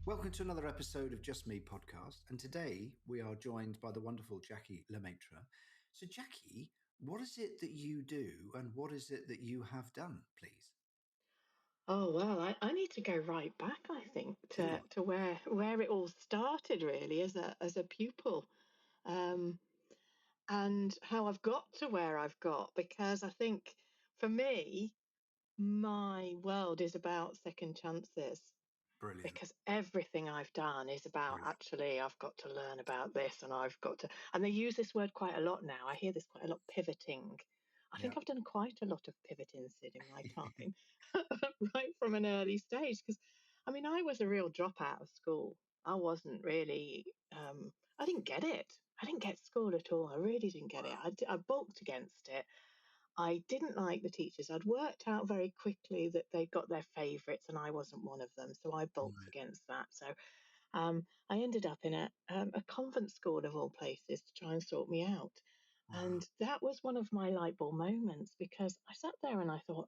Welcome to another episode of Just Me podcast. And today we are joined by the wonderful Jacqui Maitre. So, Jacqui, what is it that you do and what is it that you have done, please? Oh well, I need to go right back, I think, Do you? to where it all started really as a pupil, um, and how I've got to where I've got because I think for me, my world is about second chances Brilliant. because everything I've done is about Brilliant. actually I've got to learn about this and I've got to, and they use this word quite a lot now. I hear this quite a lot, pivoting. I Yeah. think I've done quite a lot of pivoting, Sid, in my time, right from an early stage. Because, I mean, I was a real dropout of school. I wasn't really, I didn't get it. I didn't get school at all. I really didn't get it. Wow. I bulked against it. I didn't like the teachers. I'd worked out very quickly that they got their favourites and I wasn't one of them. So I bulked Right. against that. So I ended up in a convent school of all places to try and sort me out. Wow. And that was one of my light bulb moments because I sat there and I thought,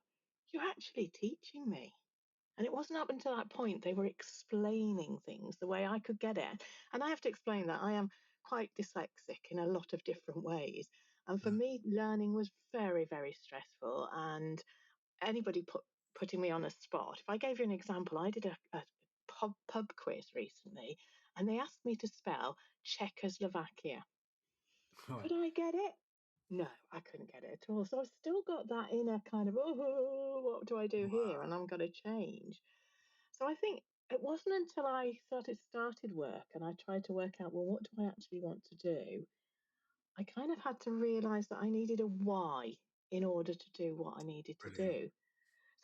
you're actually teaching me. And it wasn't up until that point they were explaining things the way I could get it. And I have to explain that I am quite dyslexic in a lot of different ways. And for Uh, me, learning was very, very stressful. And anybody putting me on a spot, if I gave you an example, I did a pub quiz recently and they asked me to spell Czechoslovakia. right. Could I get it? No, I couldn't get it at all. So I've still got that inner kind of, oh, what do I do here? And I'm going to change. So I think it wasn't until I started work and I tried to work out, well, what do I actually want to do? I kind of had to realize that I needed a why in order to do what I needed to Brilliant. do.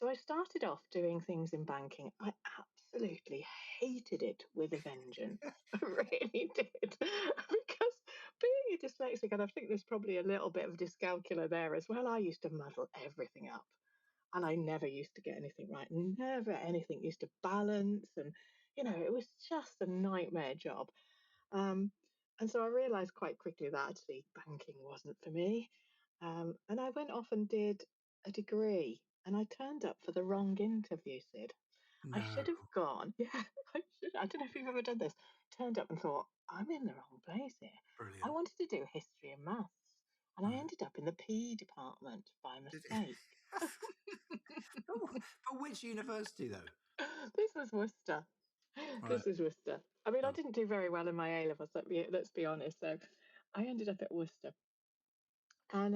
So I started off doing things in banking. I absolutely hated it with a vengeance. I really did. Because being a dyslexic, and I think there's probably a little bit of dyscalculia there as well, I used to muddle everything up. And I never used to get anything right. Never anything used to balance. And, it was just a nightmare job. Um, and so I realized quite quickly that actually banking wasn't for me. And I went off and did a degree, and I turned up for the wrong interview, Sid. I No. should have gone. Yeah, I should. I don't know if you've ever done this. Turned up and thought, I'm in the wrong place here. I Brilliant. wanted to do history and maths, and I Right. ended up in the PE department by Did mistake. oh, but which university, though? This was Worcester. Right. This is Worcester. I mean, I Oh, didn't do very well in my A levels. Let's be honest. So, I ended up at Worcester, and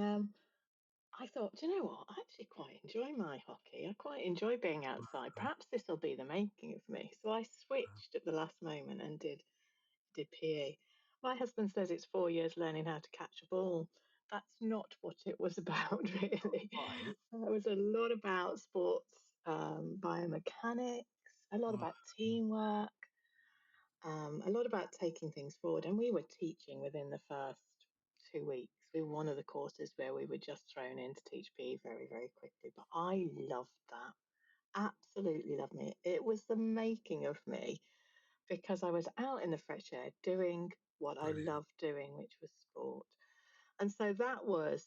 I thought, do you know what? I actually quite enjoy my hockey. I quite enjoy being outside. Perhaps this will be the making of me. So I switched at the last moment and did PE. My husband says it's 4 years learning how to catch a ball. That's not what it was about, really. right. It was a lot about sports, biomechanics, a lot Wow. about teamwork, a lot about taking things forward. And we were teaching within the first 2 weeks. We were one of the courses where we were just thrown in to teach PE very, very quickly. But I loved that. Absolutely loved me. It was the making of me because I was out in the fresh air doing what I Brilliant. loved doing, which was sport. And so that was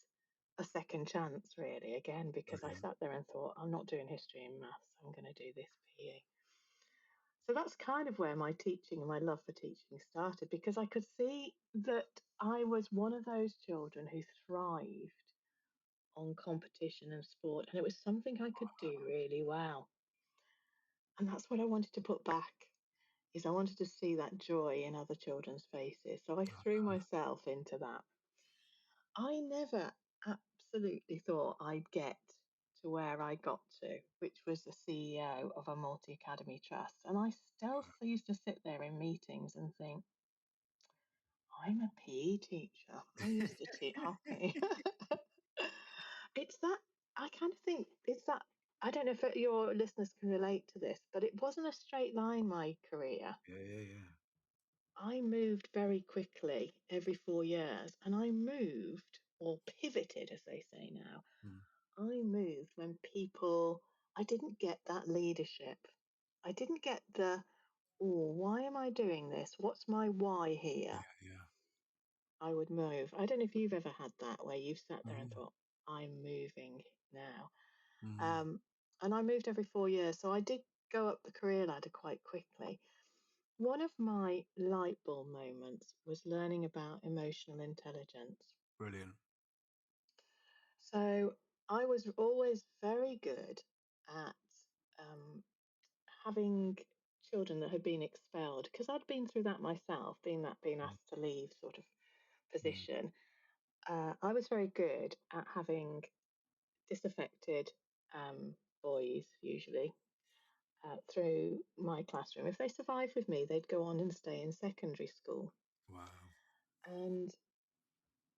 a second chance, really, again, because I Brilliant. sat there and thought, I'm not doing history and maths, I'm going to do this PE. So that's kind of where my teaching and my love for teaching started because I could see that I was one of those children who thrived on competition and sport, and it was something I could do really well. And that's what I wanted to put back is I wanted to see that joy in other children's faces. So I threw myself into that. I never absolutely thought I'd get to where I got to, which was the CEO of a multi academy trust. And I still used to sit there in meetings and think, I'm a PE teacher. I used to teach hockey. It's that, I kind of think it's that. I don't know if your listeners can relate to this, but it wasn't a straight line, my career. Yeah, yeah, yeah. I moved very quickly every 4 years, and I moved or pivoted, as they say now. Mm. I moved when I didn't get that leadership. I didn't get oh, why am I doing this? What's my why here? Yeah, I would move. I don't know if you've ever had that where you've sat yeah. there and Mm. thought, I'm moving now. Mm. Um, and I moved every 4 years. So I did go up the career ladder quite quickly. One of my light bulb moments was learning about emotional intelligence. Brilliant. So I was always very good at um, having children that had been expelled because I'd been through that myself, being Mm, asked to leave sort of mm, position. I was very good at having disaffected boys usually through my classroom. If they survived with me, they'd go on and stay in secondary school. wow. And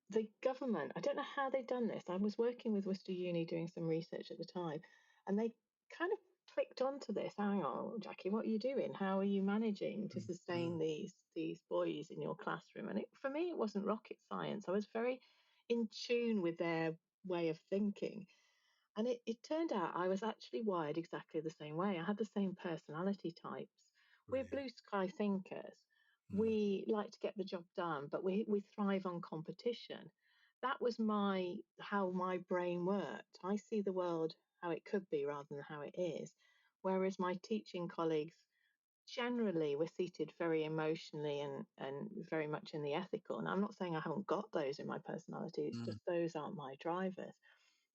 the government, I don't know how they've done this. I was working with Worcester Uni doing some research at the time, and they kind of clicked onto this. Hang on, Jacqui, what are you doing? How are you managing to Mm, sustain mm, these boys in your classroom? And for me, it wasn't rocket science. I was very in tune with their way of thinking. And it turned out I was actually wired exactly the same way. I had the same personality types. We're brilliant. blue sky thinkers. Mm, We like to get the job done, but we thrive on competition. That was my how my brain worked. I see the world how it could be rather than how it is. Whereas my teaching colleagues generally were seated very emotionally and very much in the ethical. And I'm not saying I haven't got those in my personality, it's mm, just those aren't my drivers.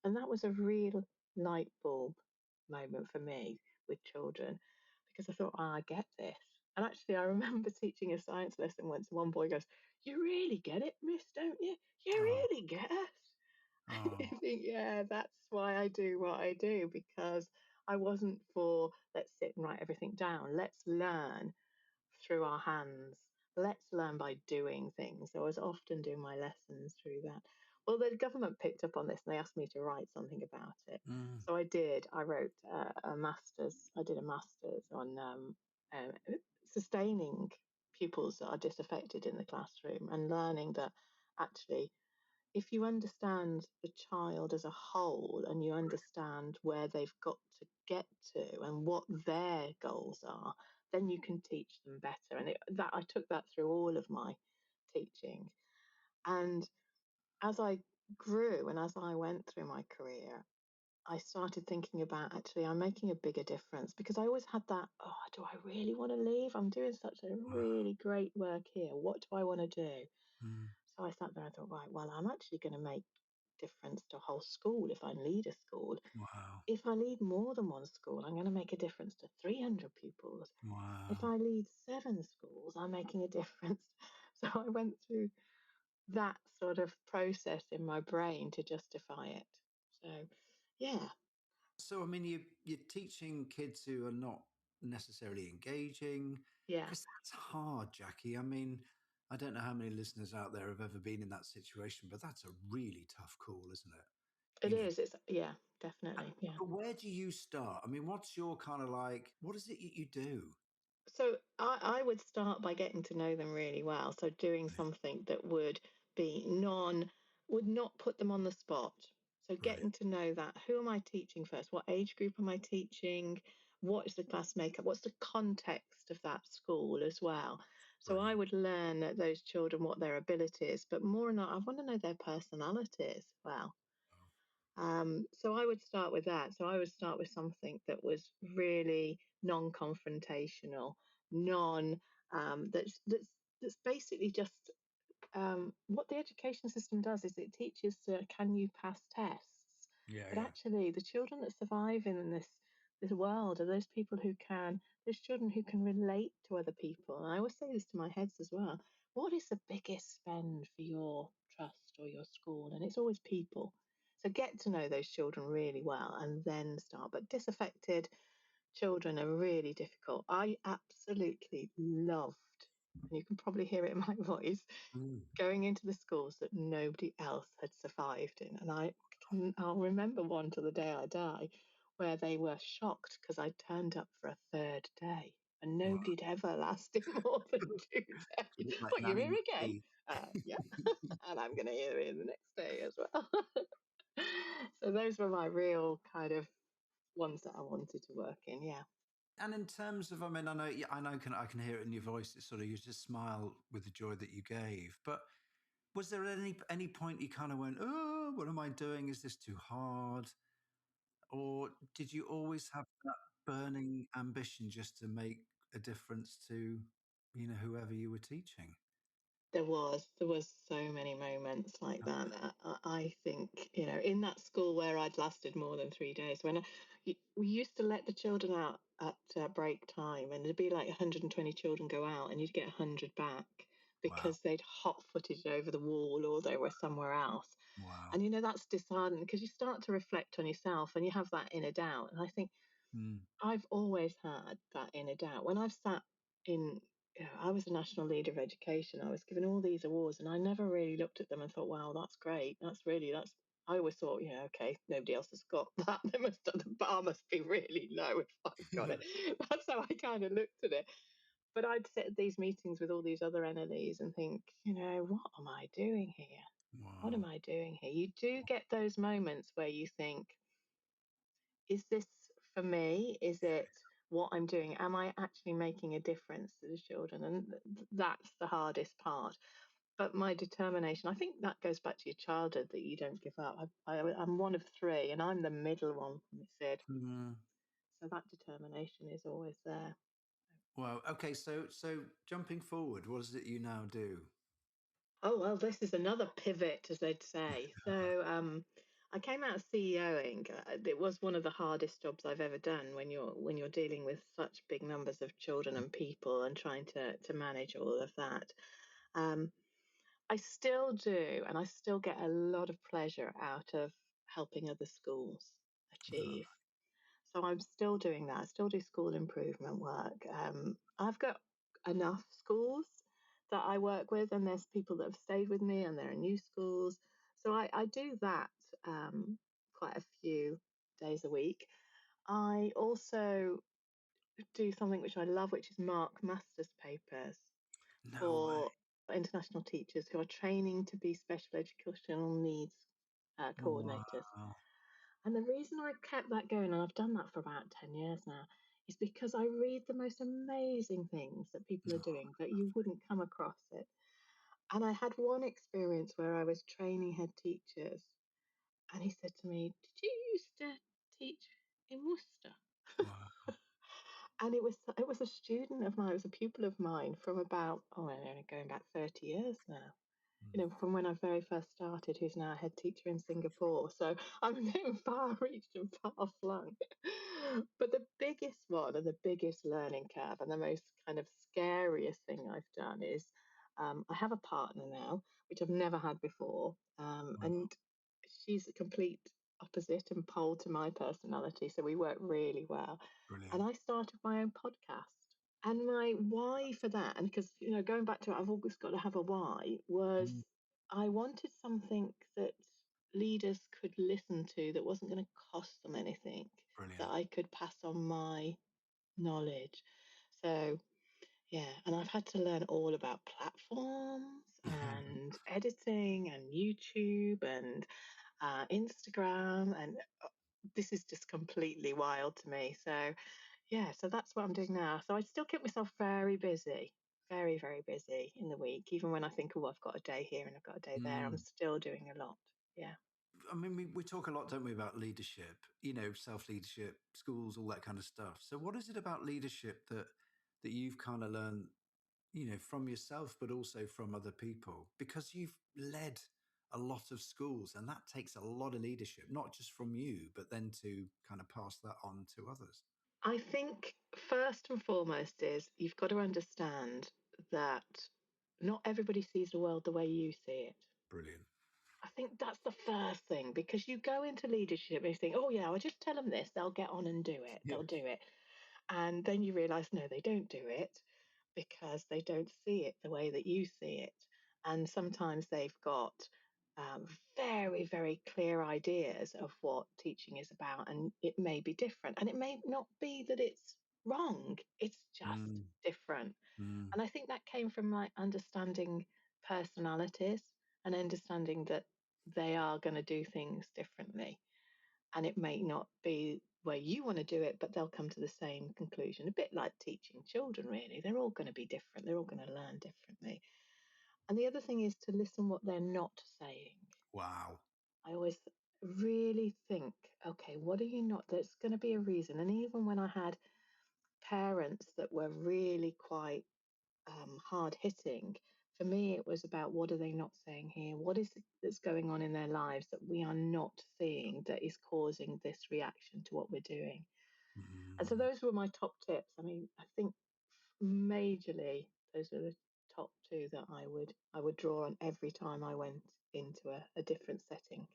And that was a real light bulb moment for me with children because I thought, oh, I get this. And actually, I remember teaching a science lesson once, and one boy goes, "You really get it, miss, don't you? You oh, really get us." oh, I think, yeah, that's why I do what I do because I wasn't for let's sit and write everything down. Let's learn through our hands. Let's learn by doing things. So I was often doing my lessons through that. Well, the government picked up on this and they asked me to write something about it. mm, So I did. I wrote a master's. I did a master's on sustaining pupils that are disaffected in the classroom and learning that actually if you understand the child as a whole and you understand where they've got to get to and what their goals are, then you can teach them better. And that I took that through all of my teaching. And as I grew and as I went through my career, I started thinking about actually I'm making a bigger difference because I always had that, oh, do I really want to leave? I'm doing such a wow. really great work here. What do I want to do? Mm, So I sat there and thought, right, well, I'm actually going to make difference to a whole school if I lead a school. wow. If I lead more than one school, I'm going to make a difference to 300 pupils. If Wow. I lead 7 schools, I'm making a difference. So I went through that sort of process in my brain to justify it. So, yeah, So, I mean, you're teaching kids who are not necessarily engaging yeah, because that's hard, Jacqui. I mean, I don't know how many listeners out there have ever been in that situation, but that's a really tough call, isn't it? it You know, is. It's, yeah, definitely. Yeah. but where do you start? I mean, what's your kind of like, what is it you do? So I would start by getting to know them really well. So doing something that would be would not put them on the spot. So Brilliant. getting to know that. Who am I teaching first? What age group am I teaching? What is the class makeup? What's the context of that school as well? So I Brilliant. would learn those children what their abilities, but more than that, I want to know their personalities well. Oh, So I would start with that. So I would start with something that was really non-confrontational, non that's basically just what the education system does is it teaches can you pass tests, yeah, but yeah. actually the children that survive in this world are those people who can those children who can relate to other people. And I always say this to my heads as well. What is the biggest spend for your trust or your school? And it's always people. So get to know those children really well and then start. But disaffected children are really difficult. I absolutely loved, and you can probably hear it in my voice, Mm. going into the schools that nobody else had survived in. And I'll remember one till the day I die where they were shocked because I turned up for a third day and Wow. nobody had ever lasted more than 2 days. Like But you're Nanny here again? McPhee. Yeah. And I'm going to hear it the next day as well. So those were my real kind of ones that I wanted to work in. Yeah. And in terms of, I mean, I know, yeah, I can hear it in your voice. It's sort of, you just smile with the joy that you gave. But was there any point you kind of went, oh, what am I doing? Is this too hard? Or did you always have that burning ambition just to make a difference to? whoever you were teaching. There was so many moments like that. I think, in that school where I'd lasted more than 3 days, we used to let the children out at break time, and there'd be like 120 children go out, and you'd get 100 back Wow. because they'd hot-footed it over the wall or they were somewhere else. Wow. And that's disheartening because you start to reflect on yourself and you have that inner doubt. And I think Mm. I've always had that inner doubt. When I've sat in, I was a national leader of education. I was given all these awards, and I never really looked at them and thought, "Wow, that's great. That's." I always thought, yeah, okay, nobody else has got that. The bar must be really low if I've got it. That's how I kind of looked at it. But I'd sit at these meetings with all these other NLEs and think, what am I doing here? What am Wow. I doing here? You do get those moments where you think, is this for me? Is it what I'm doing? Am I actually making a difference to the children? And that's the hardest part. But my determination, I think that goes back to your childhood, that you don't give up. I'm one of three, and I'm the middle one from Sid. Mm. So that determination is always there. Wow. Okay. So jumping forward, what is it you now do? Oh, well, this is another pivot, as they'd say. So I came out of CEOing. It was one of the hardest jobs I've ever done when you're dealing with such big numbers of children and people and trying to manage all of that. Um, I still do, and I still get a lot of pleasure out of helping other schools Oh, achieve. So I'm still doing that. I still do school improvement work. I've got enough schools that I work with, and there's people that have stayed with me, and there are new schools. So I do that quite a few days a week. I also do something which I love, which is mark master's papers no way. for international teachers who are training to be special educational needs coordinators. Wow. And the reason I've kept that going, and I've done that for about 10 years now, is because I read the most amazing things that people are Oh, doing that you wouldn't come across it. And I had one experience where I was training head teachers, and he said to me, "Did you used to teach in Worcester?" wow. And it was a student of mine, it was a pupil of mine from about, only going back 30 years now, Mm. from when I very first started, who's now a head teacher in Singapore. So I'm a bit far reached and far flung. But the biggest one and the biggest learning curve and the most kind of scariest thing I've done is I have a partner now, which I've never had before. Wow. And she's a complete opposite and pole to my personality. So we work really well. And Brilliant. I started my own podcast. And my why for that, and because, going back to it, I've always got to have a why, was Mm. I wanted something that leaders could listen to that wasn't going to cost them anything, that Brilliant. I could pass on my knowledge. So, yeah, and I've had to learn all about platforms and editing and YouTube and Instagram, and this is just completely wild to me. So, yeah, so that's what I'm doing now. So I still keep myself very busy, very, very busy in the week. Even when I think, oh, I've got a day here and I've got a day there, I'm Mm. still doing a lot. Yeah. I mean, we talk a lot, don't we, about leadership, self leadership, schools, all that kind of stuff. So, what is it about leadership that you've kind of learned, from yourself, but also from other people? Because you've led a lot of schools, and that takes a lot of leadership, not just from you, but then to kind of pass that on to others. I think first and foremost is you've got to understand that not everybody sees the world the way you see it. Brilliant. I think that's the first thing, because you go into leadership and you think, oh, yeah, I'll just tell them this, they'll get on and do it, Yeah. they'll do it. And then you realize, no, they don't do it because they don't see it the way that you see it. And sometimes they've got very, very clear ideas of what teaching is about, and it may be different. And it may not be that it's wrong, it's just Mm, different. mm, And I think that came from my understanding personalities and understanding that they are going to do things differently. And it may not be where you want to do it, but they'll come to the same conclusion. A bit like teaching children, really. They're all going to be different, they're all going to learn differently. And the other thing is to listen what they're not saying. wow. I always really think, okay, what are you not? There's going to be a reason. And even when I had parents that were really quite hard hitting. For me, it was about what are they not saying here? What is it that's going on in their lives that we are not seeing that is causing this reaction to what we're doing? And so Mm. those were my top tips. I mean, I think majorly those are the top two that I would draw on every time I went into a different setting.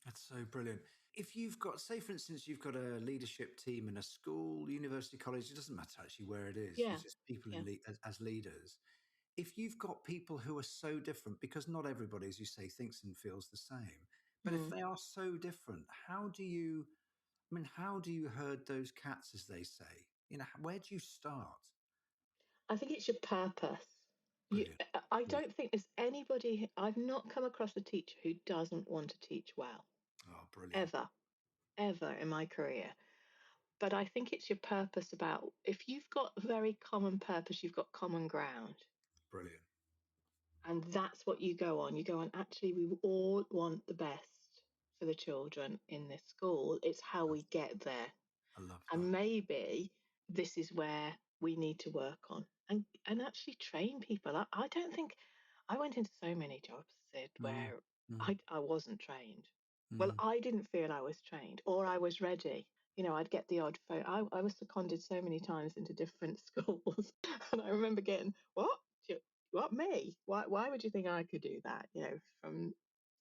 That's so brilliant. If you've got, say, for instance, you've got a leadership team in a school, university, college, it doesn't matter actually where it is, it's Yeah, just people yeah. as leaders. If you've got people who are so different, because not everybody, as you say, thinks and feels the same, but if Mm. they are so different, how do you herd those cats, as they say? Where do you start? I think it's your purpose. You, Brilliant. I Brilliant. don't think there's anybody. I've not come across a teacher who doesn't want to teach well, Oh, brilliant. ever, ever in my career. But I think it's your purpose about if you've got a very common purpose, you've got common ground. Brilliant. And that's what you go on. You go on, actually, we all want the best for the children in this school. It's how we get there. I love that. And maybe this is where we need to work on and actually train people. I don't think I went into so many jobs, Sid, Mm, where mm, I wasn't trained. Well, mm. I didn't feel I was trained or I was ready. I'd get the odd phone. I was seconded so many times into different schools. And I remember getting, what? What, me? Why would you think I could do that? From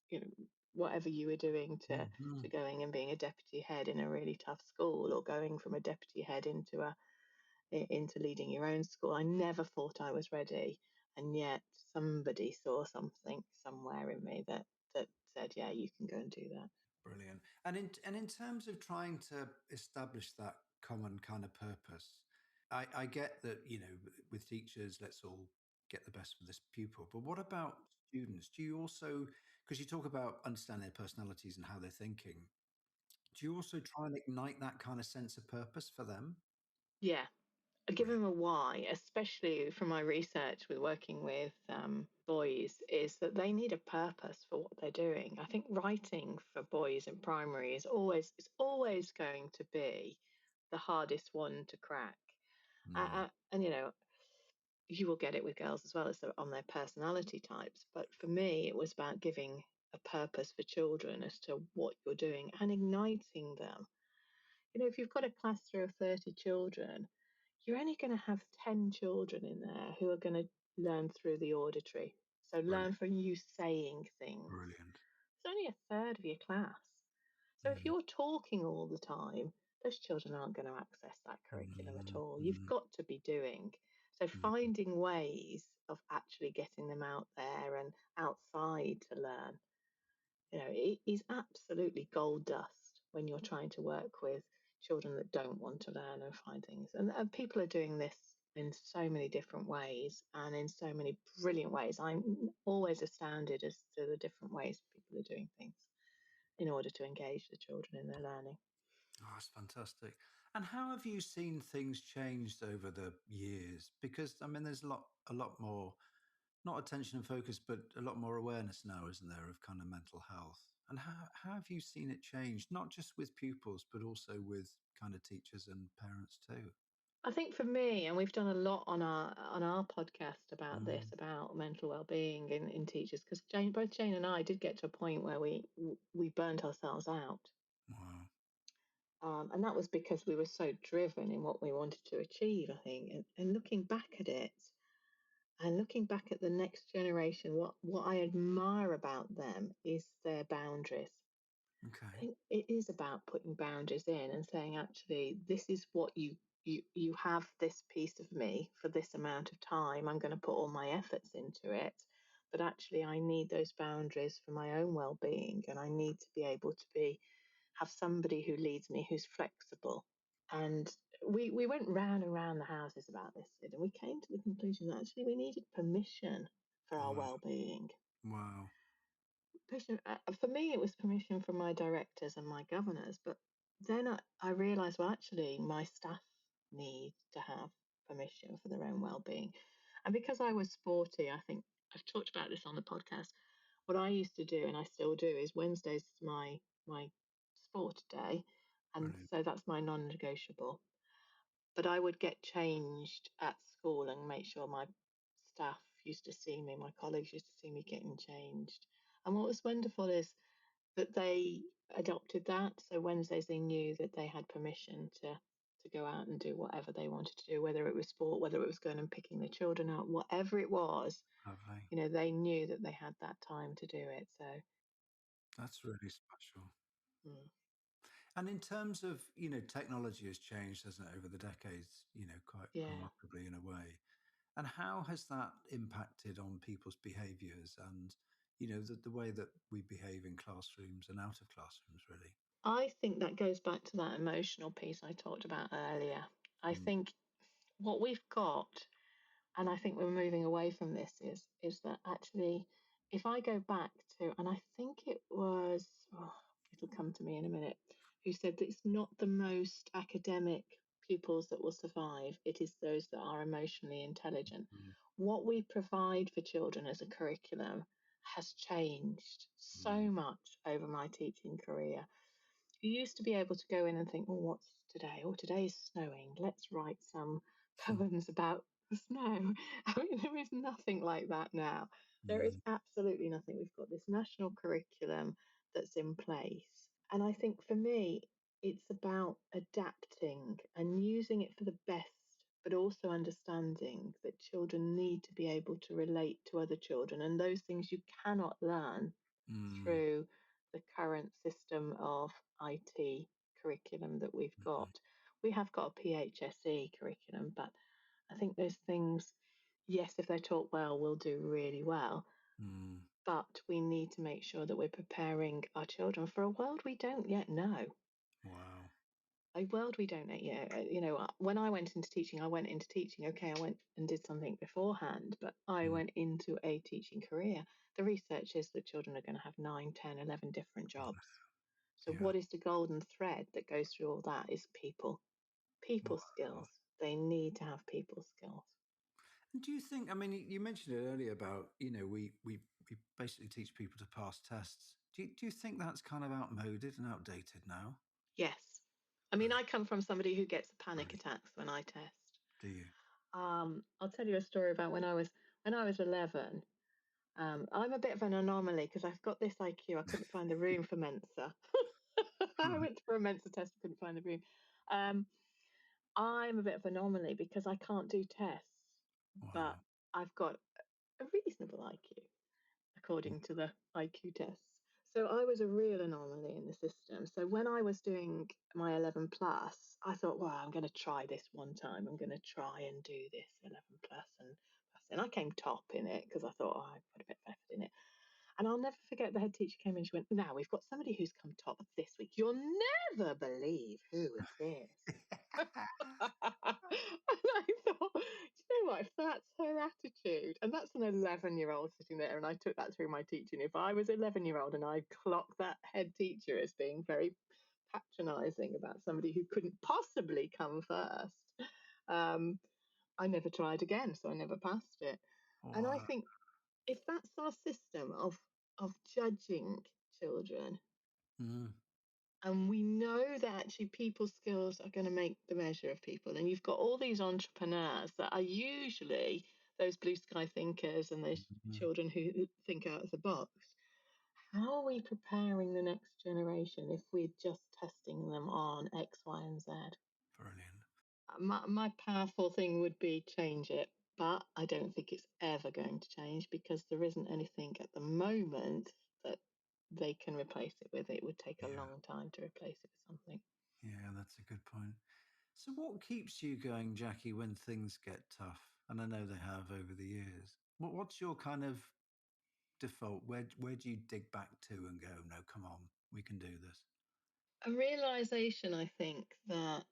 you know whatever you were doing to Mhm. going and being a deputy head in a really tough school, or going from a deputy head into leading your own school. I never thought I was ready, and yet somebody saw something somewhere in me that said, yeah, you can go and do that. Brilliant. And in terms of trying to establish that common kind of purpose, I get that, with teachers, let's all get the best for this pupil. But what about students? Do you also, because you talk about understanding their personalities and how they're thinking, do you also try and ignite that kind of sense of purpose for them? Yeah, give Brilliant. them a why, especially from my research with working with boys, is that they need a purpose for what they're doing. I think writing for boys in primary is always going to be the hardest one to crack. Mm, And you will get it with girls as well as on their personality types. But for me, it was about giving a purpose for children as to what you're doing and igniting them. If you've got a class through of 30 children, you're only going to have 10 children in there who are going to learn through the auditory. So brilliant. learn from you saying things. Brilliant. It's only a third of your class. So if Mm, you're talking all the time, those children aren't going to access that curriculum at mm, all. You've mm, got to be doing. So mm. finding ways of actually getting them out there and outside to learn, it is absolutely gold dust when you're trying to work with children that don't want to learn and find things. And people are doing this in so many different ways and in so many brilliant ways. I'm always astounded as to the different ways people are doing things in order to engage the children in their learning. Oh, that's fantastic. And how have you seen things changed over the years? Because there's a lot more, not attention and focus, but a lot more awareness now, isn't there, of kind of mental health? And how have you seen it change, not just with pupils, but also with kind of teachers and parents too? I think for me, and we've done a lot on our podcast about this, Mm, about mental well-being in teachers, because both Jane and I did get to a point where we burnt ourselves out. wow. And that was because we were so driven in what we wanted to achieve, I think. And looking back at it and looking back at the next generation, what I admire about them is their boundaries. I Okay. think it is about putting boundaries in and saying, actually, this is what you have this piece of me for this amount of time. I'm going to put all my efforts into it. But actually, I need those boundaries for my own well-being, and I need to be able to have somebody who leads me who's flexible. And we went round and round the houses about this, Sid, and we came to the conclusion that actually we needed permission for our Wow. well-being. Wow. Permission for me, it was permission from my directors and my governors. But then I realised, well, actually, my staff need to have permission for their own well-being. And because I was sporty, I think I've talked about this on the podcast. What I used to do, and I still do, is Wednesdays is my sport day, and Brilliant. so that's my non-negotiable. But I would get changed at school and make sure my staff used to see me, my colleagues used to see me getting changed. And what was wonderful is that they adopted that. So Wednesdays they knew that they had permission to go out and do whatever they wanted to do, whether it was sport, whether it was going and picking the children up, whatever it was, Lovely. they knew that they had that time to do it. So That's really special. mm, And in terms of, technology has changed, hasn't it, over the decades, quite yeah. remarkably in a way. And how has that impacted on people's behaviors and, the way that we behave in classrooms and out of classrooms, really? I think that goes back to that emotional piece I talked about earlier. I Mm, think what we've got, and I think we're moving away from this, is that actually, if I go back to, and I think it was, it'll come to me in a minute, who said that it's not the most academic pupils that will survive, it is those that are emotionally intelligent. mm, What we provide for children as a curriculum has changed mm, so much over my teaching career. You used to be able to go in and think, well, what's today? Oh, today's snowing. Let's write some mm, poems about the snow. I mean, there is nothing like that now. There is mm, absolutely nothing. We've got this national curriculum that's in place. And I think for me, it's about adapting and using it for the best, but also understanding that children need to be able to relate to other children. And those things you cannot learn mm, through the current system of IT curriculum that we've mm, got. We have got a PHSE curriculum, but I think those things, yes, if they're taught well, will do really well. mm. But we need to make sure that we're preparing our children for a world we don't yet know. Wow. A world we don't know yet. When I went into teaching, I went into teaching. Okay, I went and did something beforehand, but I Mm, went into a teaching career. The research is that children are going to have 9, 10, 11 different jobs. So, yeah. what is the golden thread that goes through all that is people Wow. skills. They need to have people skills. And do you think, I mean, you mentioned it earlier about, we basically teach people to pass tests. Do you think that's kind of outmoded and outdated now? Yes. I mean, Really? I come from somebody who gets panic Really? attacks when I test. Do you? I'll tell you a story about when I was 11. I'm a bit of an anomaly because I've got this IQ. I couldn't find the room for Mensa. I Right. went for a Mensa test, couldn't find the room. Um, I'm a bit of an anomaly because I can't do tests, but Wow. I've got a reasonable IQ Mm, according to the IQ tests. So I was a real anomaly in the system. So when I was doing my 11 plus, I thought, well, I'm going to try this one time. I'm going to try and do this 11 plus and plus. And I came top in it because I thought, oh, I put a bit of effort in it. And I'll never forget the head teacher came in and she went, now we've got somebody who's come top this week. You'll never believe who it is. And I thought, do you know what? If that's her attitude, and that's an 11-year-old sitting there, and I took that through my teaching. If I was an 11-year-old and I clocked that head teacher as being very patronising about somebody who couldn't possibly come first, um, I never tried again, so I never passed it. And I wow. think if that's our system of judging children, Mm, and we know that actually people skills are going to make the measure of people. And you've got all these entrepreneurs that are usually those blue sky thinkers and those mm, children who think out of the box. How are we preparing the next generation if we're just testing them on X, Y, and Z? brilliant. My powerful thing would be change it, but I don't think it's ever going to change because there isn't anything at the moment that they can replace it with. It would take a Yeah. long time to replace it with something. Yeah, that's a good point. So what keeps you going, Jackie, when things get tough? And I know they have over the years. What's your kind of default? Where do you dig back to and go, no, come on, we can do this? A realization, I think, that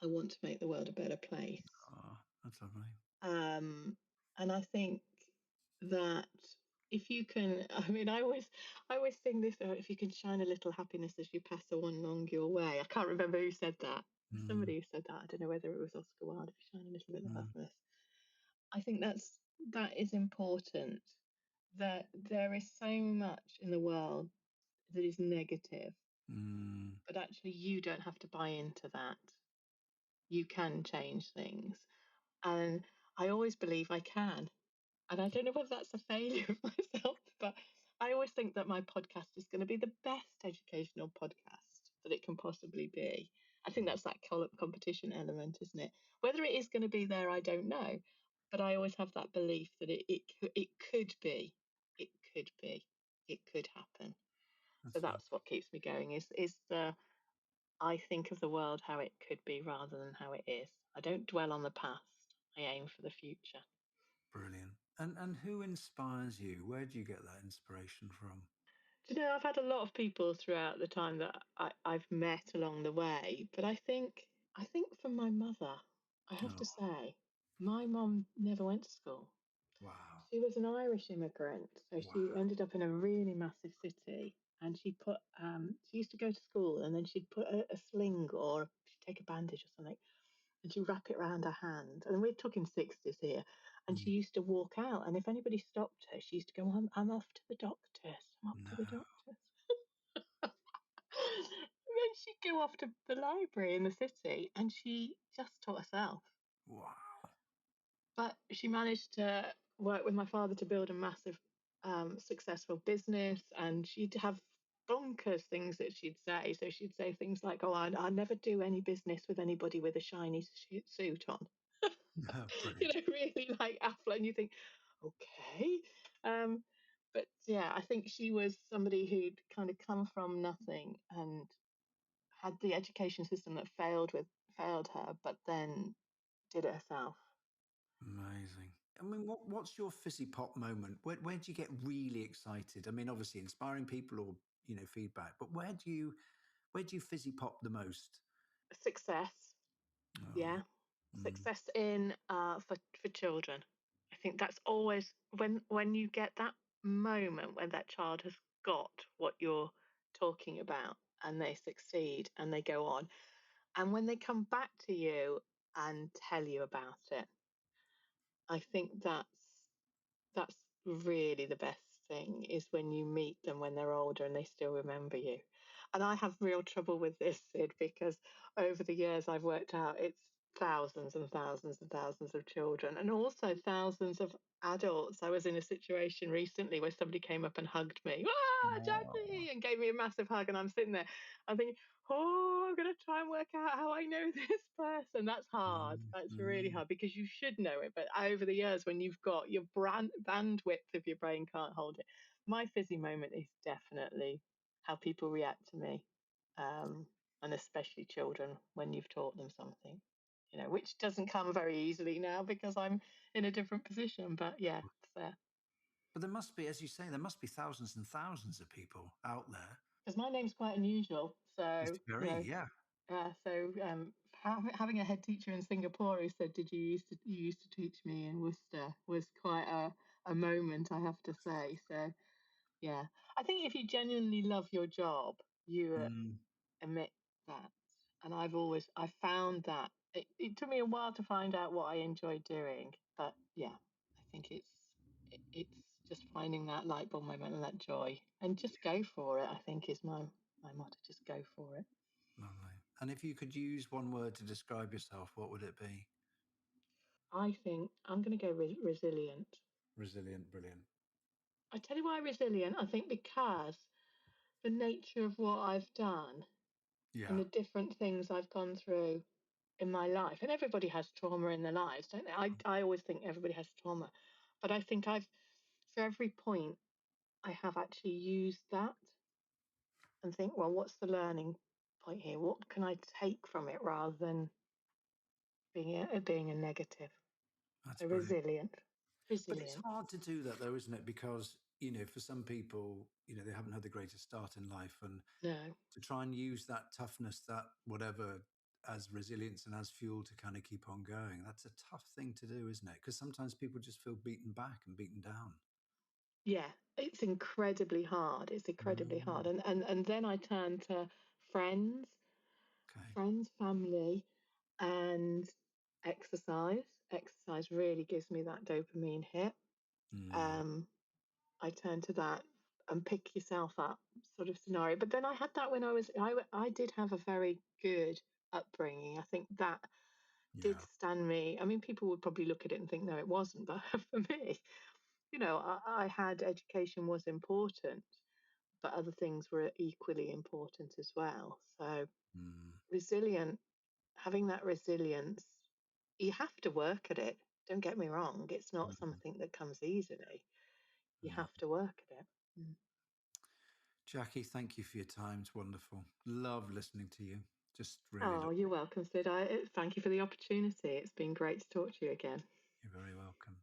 I want to make the world a better place. Oh, that's lovely. Um, and I think that if you can, I mean, I always sing this, if you can shine a little happiness as you pass the one along your way. I can't remember who said that. Mm, Somebody who said that. I don't know whether it was Oscar Wilde, if you shine a little bit of mm, happiness. I think that is important. That there is so much in the world that is negative, mm, but actually you don't have to buy into that. You can change things. And I always believe I can. And I don't know whether that's a failure of myself, but I always think that my podcast is going to be the best educational podcast that it can possibly be. I think that's that competition element, isn't it? Whether it is going to be there, I don't know. But I always have that belief that it could be, it could be, it could happen. So That's that's what keeps me going. Is the I think of the world how it could be rather than how it is. I don't dwell on the past. I aim for the future. brilliant. And who inspires you? Where do you get that inspiration from? Do you know, I've had a lot of people throughout the time that I've met along the way, but I think from my mother, I have to Oh, say, my mum never went to school. wow. She was an Irish immigrant, so she Wow. ended up in a really massive city. And she used to go to school, and then she'd put a sling or she'd take a bandage or something, and she'd wrap it around her hand. And we're talking 60s here. And she Mm, used to walk out, and if anybody stopped her, she used to go, I'm off to the doctors. I'm off no. to the doctors. Then she'd go off to the library in the city and she just taught herself. Wow. But she managed to work with my father to build a massive, successful business. And she'd have bonkers things that she'd say. So she'd say things like, "Oh, I never do any business with anybody with a shiny suit on." Brilliant. Really like affluent. And you think, okay. Um, but yeah, I think she was somebody who'd kind of come from nothing and had the education system that failed her, but then did it herself. Amazing. I mean, what's your fizzy pop moment? Where do you get really excited? I mean, obviously inspiring people or, feedback, but where do you fizzy pop the most? Success, Oh, yeah, mm, success in for children. I think that's always when you get that moment when that child has got what you're talking about and they succeed and they go on, and when they come back to you and tell you about it. I think that's really the best thing is when you meet them when they're older and they still remember you. And I have real trouble with this, Sid, because over the years I've worked out it's thousands and thousands and thousands of children and also thousands of adults. I was in a situation recently where somebody came up and hugged me, wow. Jacqui, and gave me a massive hug. And I'm sitting there, I'm thinking, oh, I'm going to try and work out how I know this person. That's hard. Mm, That's really mm, hard because you should know it. But over the years, when you've got your bandwidth of your brain can't hold it, my fizzy moment is definitely how people react to me, and especially children when you've taught them something, which doesn't come very easily now because I'm in a different position. But yeah, it's there. but there must be, as you say, there must be thousands and thousands of people out there. Because my name's quite unusual, It's so very, yeah. Having a head teacher in Singapore who said, "Did you used to teach me in Worcester?" was quite a moment, I have to say. So yeah, I think if you genuinely love your job, you Mm, emit that. And I found that it took me a while to find out what I enjoy doing, but yeah, I think it's just finding that light bulb moment and that joy, and just go for it. I think is my motto. Just go for it. lovely. And if you could use one word to describe yourself, what would it be? I think I'm going to go resilient. Resilient, brilliant. I tell you why resilient. I think because the nature of what I've done and Yeah. the different things I've gone through in my life, and everybody has trauma in their lives, don't they? I always think everybody has trauma, but I think for every point, I have actually used that and think, well, what's the learning point here? What can I take from it rather than being a negative? That's So brilliant. resilient, But it's resilience. hard to do that, though, isn't it? Because, for some people, they haven't had the greatest start in life. And No, to try and use that toughness, that whatever, as resilience and as fuel to kind of keep on going, that's a tough thing to do, isn't it? Because sometimes people just feel beaten back and beaten down. yeah, it's incredibly hard. It's incredibly hard, Mm, and then I turn to friends, okay. family, and exercise. Exercise really gives me that dopamine hit. Mm, Um, I turn to that and pick yourself up sort of scenario. But then I had that when I did have a very good upbringing. I think that did Yeah. stand me. I mean, people would probably look at it and think, no, it wasn't. But for me, I had education was important, but other things were equally important as well. So Mm, resilient, having that resilience, you have to work at it. Don't get me wrong, it's not mm, something that comes easily. You mm. have to work at it. Mm. Jacqui, thank you for your time. It's wonderful. Love listening to you. Just really Oh, you're lovely. welcome, Sid. Thank you for the opportunity. It's been great to talk to you again. You're very welcome.